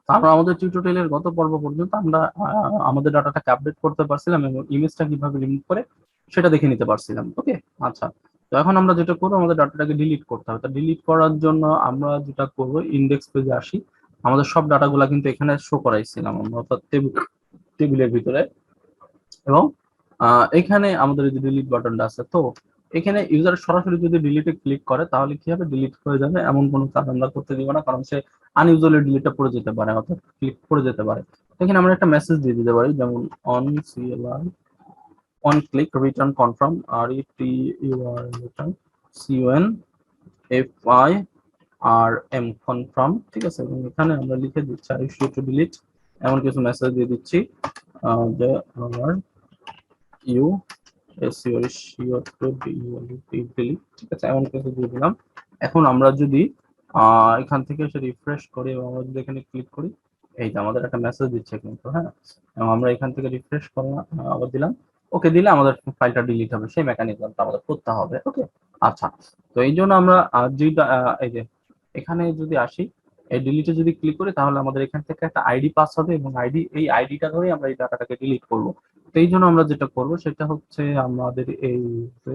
তো আমরা আমাদের টিউটোরিয়ালের গত পর্ব পর্যন্ত আমরা আমাদের ডাটাটাকে আপডেট করতে পারছিলাম এবং ইমেজটা কিভাবে রিমুভ করে সেটা দেখে নিতে পারছিলাম। ওকে, আচ্ছা। তো এখন আমরা যেটা করবো, আমাদের ডাটাটাকে ডিলিট করতে হবে। তো ডিলিট করার জন্য আমরা যেটা করবো, ইন্ডেক্স পেজে আসি। আমাদের সব ডাটাগুলা কিন্তু এখানে শো করাইছিলাম আমরা, অর্থাৎ টেবিলের ভিতরে। এবং এখানে আমাদের যে ডিলিট বাটনটা আছে, তো এখানে ইউজার সরাসরি যদি ডিলিটে ক্লিক করে তাহলে কি হবে, ডিলিট হয়ে যাবে। এমন কোনো কাজ আমরা করতে দিব না, কারণ সে আনইউজুয়ালি ডিলিটটা পড়ে যেতে পারে, অর্থাৎ ক্লিক করে যেতে পারে। এখানে আমরা একটা মেসেজ দিয়ে দিতে পারি, যেমন on CLI on click return confirm, R E T U R return C O N F I R M confirm. ঠিক আছে, এবং এখানে আমরা লিখে দিচ্ছি আই ইউ টু ডিলিট, এমন কিছু মেসেজ দিয়ে দিচ্ছি যে আমার ইউ ঠিক আছে, এমন কিছু দিয়ে দিলাম। এখন আমরা যদি এখান থেকে এসে রিফ্রেশ করি এবং আমরা যদি এখানে ক্লিক করি, এই যে আমাদের একটা মেসেজ দিচ্ছে কিন্তু, হ্যাঁ। এবং আমরা এখান থেকে রিফ্রেশ করলাম, আবার দিলাম, ওকে দিলে আমাদের ফাইলটা ডিলিট হবে। সেই মেকানিজমটা আমাদের করতে হবে। ওকে, আচ্ছা। তো এই জন্য আমরা যেটা এই যে এখানে যদি আসি, এই ডিলিটে যদি ক্লিক করি তাহলে আমাদের এখান থেকে একটা আইডি পাস হবে, এবং এই আইডিটা ধরে আমরা এই ডাটাটাকে ডিলিট করবো। তো এই জন্য আমরা যেটা করব সেটা হচ্ছে আমাদের এই যে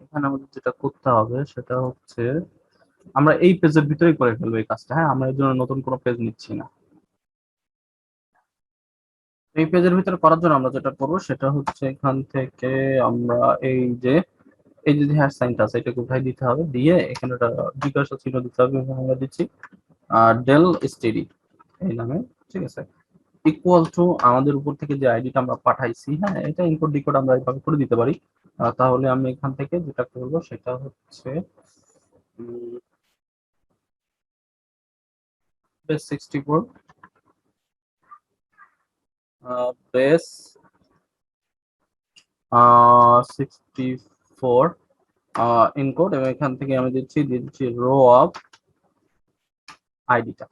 এখানে আমাদের যেটা করতে হবে সেটা হচ্ছে আমরা এই পেজের ভিতরেই করে ফেলবো এই কাজটা। হ্যাঁ, আমরা এর জন্য নতুন কোনো পেজ নিচ্ছি না। এই পেজের ভিতরে করার জন্য আমরা যেটা করবো সেটা হচ্ছে এখান থেকে আমরা এই যে হ্যাশ সাইনটা আছে এটাকে উঠাই দিতে হবে, দিয়ে এখানে একটা জিজ্ঞাসা চিহ্ন দিতে হবে, এবং আমরা দিচ্ছি ডেল স্টেডি এই নামে। ঠিক আছে, ইকুয়াল টু আমাদের উপর থেকে যে আইডিটা আমরা পাঠাইছি, হ্যাঁ, এটা ইনপুট ডিকোড আমরা এইভাবে করে দিতে পারি। তাহলে আমি এখান থেকে যেটা করব সেটা হচ্ছে বেস 64 বেস 64 ইনকোড, এবং এখান থেকে আমি দিয়ে দিচ্ছি রো অফ আইডিটা।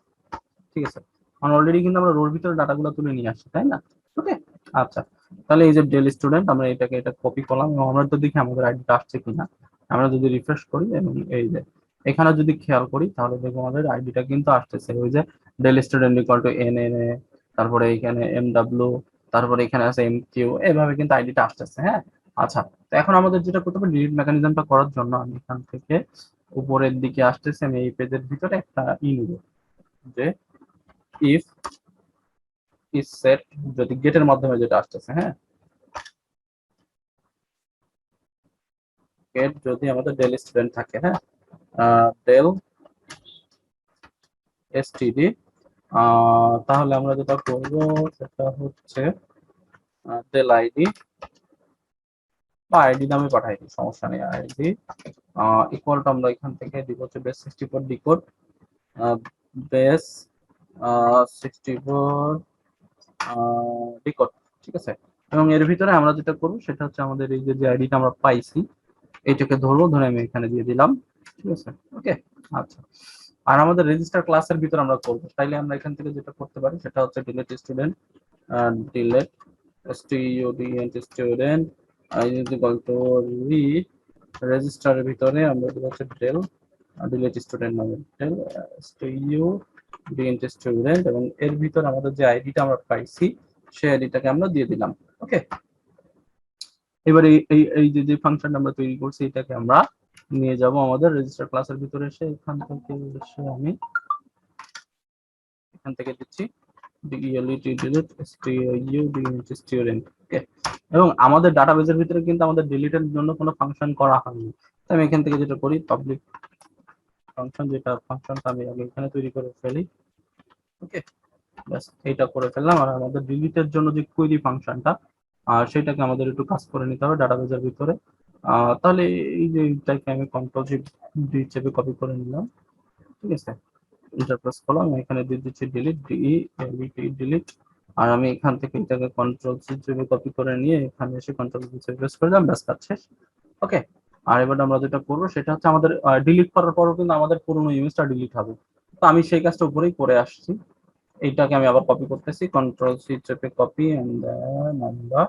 ঠিক আছে, কারণ অলরেডি কিন্তু আমরা রোর ভিতরে ডাটাগুলো তুলে নিয়ে আসছি, তাই না? ওকে, আচ্ছা। তাহলে এই যে ডেল স্টুডেন্ট, আমরা এটা কপি করলাম, এবং আমরা তো দেখি আমাদের আইডিটা আসছে কিনা। আমরা যদি রিফ্রেশ করি এবং এই যে এখানে যদি খেয়াল করি তাহলে দেখবো আমাদের আইডিটা কিন্তু আসতেছে, ওই যে del student equal to N N A, তারপরে এখানে এম ডাব্লিউ, তারপরে এখানে আছে এম কিউ, এভাবে কিন্তু আইডিটা আসতেছে। হ্যাঁ, আচ্ছা। তো এখন আমাদের যেটা করতে হবে, ডিলিট মেকানিজমটা করার জন্য আমি এখান থেকে উপরের দিকে আসতেছে, আমি এই পেজের ভিতরে একটা নিব, যে ইফ ইজ সেট, যদি গেটের মাধ্যমে যেটা আসতেছে, হ্যাঁ, গেট যদি আমাদের ডেল স্টুডেন্ট থাকে, হ্যাঁ, ডেল এসটিডি, তাহলে আমরা যেটা করব সেটা হচ্ছে ডেল আইডি বা আইডি নামে পাঠাই দিই, সমস্যা নেই। আইডি ইকুয়াল টু আমরা এখান থেকে দিব হচ্ছে বেস 64 ডিকোড, বেস 64 ডিকোড। ঠিক আছে, এবং এর ভিতরে আমরা যেটা করবো সেটা হচ্ছে আমাদের এই যে আইডিটা আমরা পাইছি এইটাকে ধরবো, ধরে আমি এখানে দিয়ে দিলাম। ঠিক আছে, ওকে, আচ্ছা। আর আমাদের রেজিস্টার ক্লাসের ভিতর আমরা করবো, তাইলে আমরা এখান থেকে যেটা করতে পারি সেটা হচ্ছে delete student, delete student student equal two রি রেজিস্টারের ভিতরে আমরা দেব হচ্ছে ডেল ডিলেট স্টুডেন্ট নামে, ডেল স্টুডেন্ট স্টুডেন্ট, এবং এর ভিতর আমাদের যে আইডিটা আমরা পাইছি সেই আইডিটাকে আমরা দিয়ে দিলাম। ওকে, এবারে এই যে ফাংশনটা আমরা তৈরি করছি এটাকে আমরা নিয়ে যাব আমাদের রেজিস্টার ক্লাসের ভিতরে এসে, এখান থেকে এসে আমি এখান থেকে দিচ্ছি স্টুডেন্ট। ওকে, এবং আমাদের ডাটাবেজের ভিতরে কিন্তু আমাদের ডিলিটের জন্য কোনো ফাংশন করা হয়নি। তাই আমি এখান থেকে যেটা করি, পাবলিক ফাংশন, যেটা ফাংশনটা আমি আগে এখানে তৈরি করে ফেলি। ওকে, ব্যাস এইটা করে ফেললাম। আর আমাদের ডিলিটের জন্য যে কোয়েরি ফাংশনটা, সেটাকে আমাদের একটু কাজ করে নিতে হবে ডাটাবেজের ভিতরে। তাহলে এই যে এইটাকে আমি কন্ট্রোল শিফট ডি চেপে কপি করে নিলাম। ঠিক আছে, এন্টার প্রেস করলাম, আমি এখানে দিয়ে দিচ্ছি ডিলিট, ডিলিট। আর আমি এখান থেকে এটাকে কন্ট্রোল সি চেপে কপি করে নিয়ে এখানে এসে কন্ট্রোল সি চেপে প্রেস করে দিলাম, ব্যাস কাজ শেষ। ওকে, আর এবার আমরা যেটা করবো সেটা হচ্ছে আমাদের ডিলিট করার পরও কিন্তু আমাদের পুরোনো ইমেজটা ডিলিট হবে। তো আমি সেই কাজটা উপরেই করে আসছি। এইটাকে আমি আবার কপি করতেছি, কন্ট্রোল সি চেপে কপি, এন্ড আমরা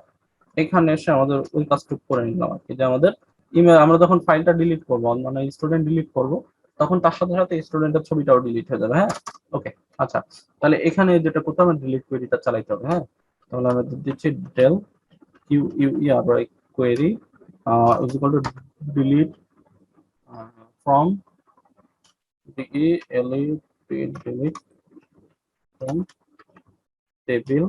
এখানে এসে আমাদের ওই কাজটুকু করে নিলাম আর কি, যে আমাদের ইমেল আমরা যখন ফাইলটা ডিলিট করবো, মানে স্টুডেন্ট ডিলিট করব, তখন তার সাথে সাথে স্টুডেন্টের ছবিটাও ডিলিট হয়ে যাবে। হ্যাঁ, ওকে। আচ্ছা, তাহলে এখানে যেটা করতে হবে, ডিলিট কোয়েরিটা চালাইতে হবে। হ্যাঁ, তাহলে আমরা দিচ্ছি del QUER query is equal to delete from delete from table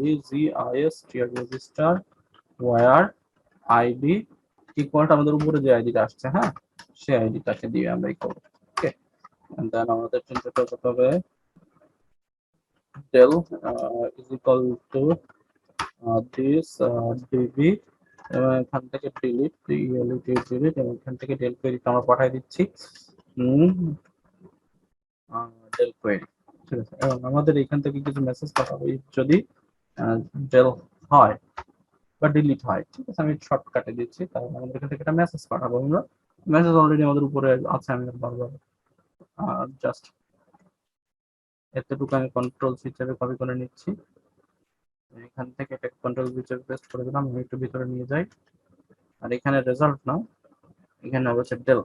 regist register where id equal আমাদের উপরে যে আইডিটা আসছে, হ্যাঁ, সেই আইডিটাকে দিয়ে আমরা ই করব। ওকে, এন্ড দেন আমাদের চিন্তা করতে হবে del is equal to this db, এবং এখান থেকে ডিলিট ডিলিট, এবং এখান থেকে ডেল কোয়েরিটা আমরা পাঠিয়ে দিচ্ছি ডেল কোয়েরি। ঠিক আছে, এবং আমাদের এখান থেকে কিছু মেসেজ পাঠাবো যদি ডেল হয় বা ডিলিট হয়। ঠিক আছে, আমি শর্টকাটে দিচ্ছি, তাহলে আমাদের এখান থেকে একটা মেসেজ পাঠাবো আমরা। মেসেজ অলরেডি আমাদের উপরে আছে, আমি বারবার জাস্ট এতটুকু আমি কন্ট্রোল হিসেবে কপি করে নিচ্ছি। এখান থেকে এটা কন্ট্রোল হিসেবে পেস্ট করে দিলাম, আমি একটু ভিতরে নিয়ে যাই। আর এখানে রেজাল্ট না, এখানে অবশ্যই del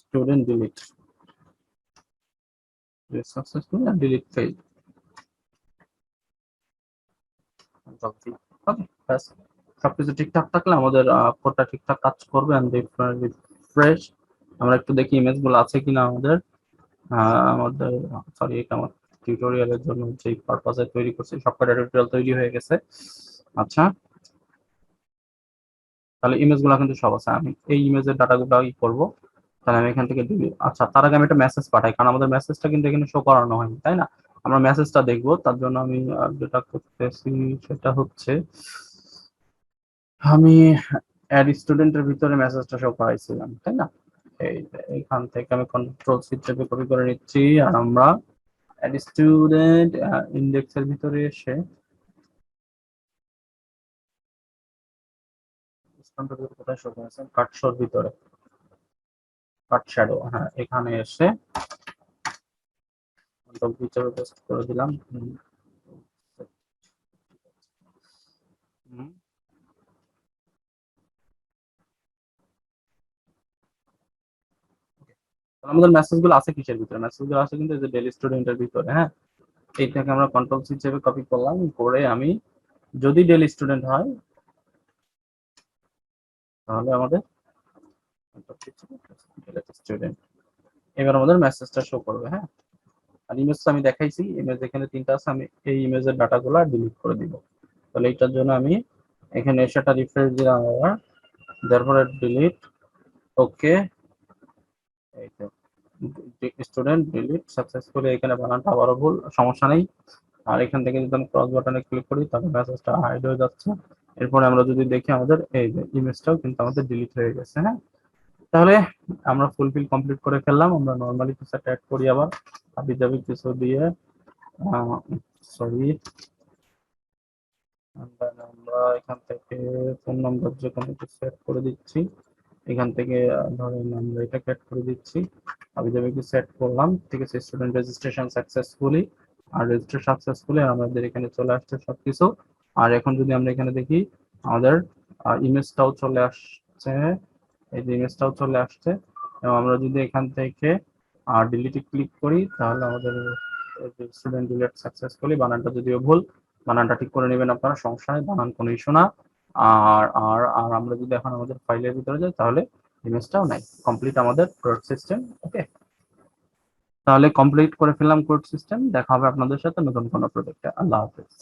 student delete successful and delete failed. Okay, ব্যাস সবকিছু ঠিকঠাক থাকলে আমাদের কোডটা ঠিকঠাক কাজ করবে। এন্ড রিফ্রেশ, আমরা একটু দেখি ইমেজগুলো আছে কিনা আমাদের। আমাদের সরি, এটা আমার টিউটোরিয়ালের জন্য যে পারপাসে তৈরি করছি, সবকটা টিউটোরিয়াল তৈরি হয়ে গেছে। আচ্ছা, তাহলে ইমেজগুলো কিন্তু সব আছে। আমি এই ইমেজের ডাটাগুলো ই করব, তাহলে আমি এখান থেকে দিবি। আচ্ছা, তার আগে আমি একটা মেসেজ পাঠাই, কারণ আমাদের মেসেজটা কিন্তু এখানে শো করানো হয়নি, তাই না? আমরা মেসেজটা দেখবো, তার জন্য আমি যেটা করতেছি সেটা হচ্ছে আমি অ্যাড স্টুডেন্টের ভিতরে মেসেজটা শো করাইছিলাম, তাই না? এইখান থেকে আমি কন্ট্রোল সি চেপে কপি করে নিচ্ছি, আর আমরা অ্যাড স্টুডেন্ট ইন্ডেক্সের ভিতরে এসে কোথায় শো করেছে, কাটশোর ভিতরে, কাট শ্যাডো, হ্যাঁ, এখানে এসে কন্ট্রোল সি চেপে পেস্ট করে দিলাম। আমাদের মেসেজগুলো আছে কিসের ভিতরে? মেসেজগুলো আছে কিন্তু এই যে ডেইলি স্টুডেন্টের ভিতরে। হ্যাঁ, এইটাকে আমরা কন্ট্রোল সি চেপে কপি করলাম, করে আমি যদি ডেইলি স্টুডেন্ট হয় তাহলে আমাদের স্টুডেন্ট, এবার আমাদের মেসেজটা শো করবে। হ্যাঁ, আর ইমেজটা আমি দেখাইছি, ইমেজ এখানে তিনটা আছে, আমি এই ইমেজের ডাটাগুলো ডিলিট করে দিব। তাহলে এইটার জন্য আমি এখানে সেটা রিফ্রেশ দিলাম আবার, তারপরে ডিলিট, ওকে, এই তো স্টুডেন্ট ডিলিট সাকসেসফুলি। এখানে বানানটা আবারও ভুল, সমস্যা নেই। আর এখান থেকে যদি আমি ক্রস বাটনে ক্লিক করি তাহলে মেসেজটা হাইড হয়ে যাচ্ছে। এরপরে আমরা যদি দেখি আমাদের এই যে ইমেজটাও কিন্তু আমাদের ডিলিট হয়ে গেছে। হ্যাঁ, তাহলে আমরা ফুলফিল কমপ্লিট করে ফেললাম। আমরা নরমালি কিছু অ্যাড করি আবার, আবি যাবি কিছু দিয়ে, সরি, আমরা এখান থেকে ফোন নাম্বার যে কোনো কিছু সেট করে দিচ্ছি। এখান থেকে ধরেন আমরা এটা অ্যাড করে দিচ্ছি, আমি যাবে কি সেট করলাম। ঠিক আছে, স্টুডেন্ট রেজিস্ট্রেশন সাকসেসফুলি, আর রেজিস্টার সাকসেসফুলি আমাদের এখানে চলে আসছে সবকিছু। আর এখন যদি আমরা এখানে দেখি আমাদের ইমেজটাও চলে আসছে, এই যে ইমেজটাও চলে আসছে। এবং আমরা যদি এখান থেকে ডিলিটে ক্লিক করি তাহলে আমাদের স্টুডেন্ট ডিলিট সাকসেসফুলি, বানানটা যদিও ভুল, বানানটা ঠিক করে নেবেন আপনারা, সমস্যা নেই, বানান কোনো ইস্যু না। আর আর আর আমরা যদি এখন আমাদের ফাইলের ভিতরে যাই তাহলে ইমেজটাও নাই, কমপ্লিট আমাদের কোড সিস্টেম। ওকে, তাহলে কমপ্লিট করে ফেললাম কোড সিস্টেম। দেখা হবে আপনাদের সাথে নতুন কোনো প্রজেক্টে। আল্লাহ হাফেজ।